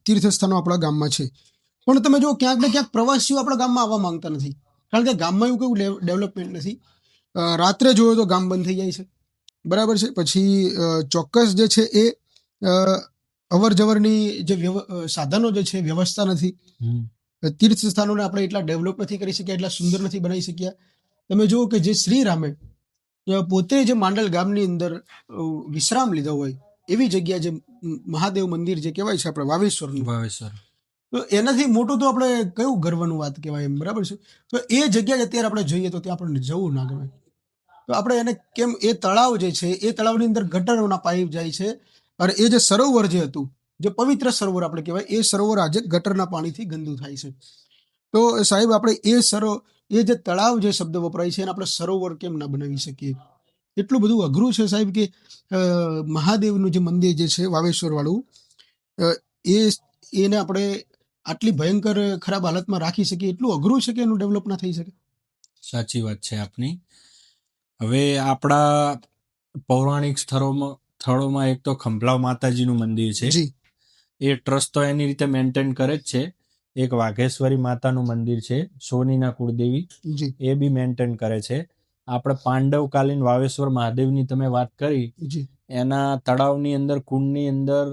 તીર્થસ્થાનો આપણા ગામમાં છે, પણ તમે જો ક્યાંક ને ક્યાંક પ્રવાસીઓ આપણા ગામમાં આવવા માંગતા નથી, કારણ કે ગામમાં એવું કેવું ડેવલપમેન્ટ નથી. રાત્રે જોયો તો ગામ બંધ થઈ જાય છે, બરાબર છે. પછી ચોક્કસ જે છે એ અવર જવરની જે સાધનો જે છે વ્યવસ્થા નથી. તીર્થ સ્થાનોને આપણે એટલા ડેવલપ નથી કરી શક્યા, એટલા સુંદર નથી બનાવી શક્યા. તમે જુઓ કે જે શ્રી રામે પોતે જે માંડલ ગામની અંદર વિશ્રામ લીધો હોય એવી જગ્યા, જે મહાદેવ મંદિર જે કહેવાય છે આપણે વાવેશ્વર, તો એનાથી મોટું તો આપણે કયું ગર્વનું વાત કહેવાય એમ, બરાબર છે. તો એ જગ્યા અત્યારે આપણે જોઈએ તો ત્યાં આપણને જવું ના ગમે. તો આપણે એને કેમ, એ તળાવ જે છે એ તળાવની અંદર ગટરોના પાઇપ જાય છે, અને એ જે સરોવર જે હતું, જે પવિત્ર સરોવર આપણે કહેવાય, એ સરોવર આજે ગટરના પાણીથી ગંદુ થાય છે. તો સાહેબ આપણે એ જે તળાવ જે શબ્દ વપરાય છે એને આપણે સરોવર કેમ ના બનાવી શકીએ? એટલું બધું અઘરું છે સાહેબ કે મહાદેવનું જે મંદિર જે છે વાવેશ્વર વાળું, એને આપણે આટલી ભયંકર ખરાબ હાલતમાં રાખી શકીએ, એટલું અઘરું છે કે એનું ડેવલપ ના થઈ શકે. સાચી વાત છે આપની. હવે આપણા પૌરાણિક સ્થળોમાં એક તો ખંભલાવ માતાજીનું મંદિર છે. એ ટ્રસ્ટ તો એની રીતે મેન્ટેન કરે જ છે. એક વાઘેશ્વરી માતાનું મંદિર છે, સોનીના કુળદેવી, એ બી મેન્ટેન કરે છે. આપણે પાંડવકાલીન વાવેશ્વર મહાદેવની તમે વાત કરી, એના તળાવની અંદર, કુંડની અંદર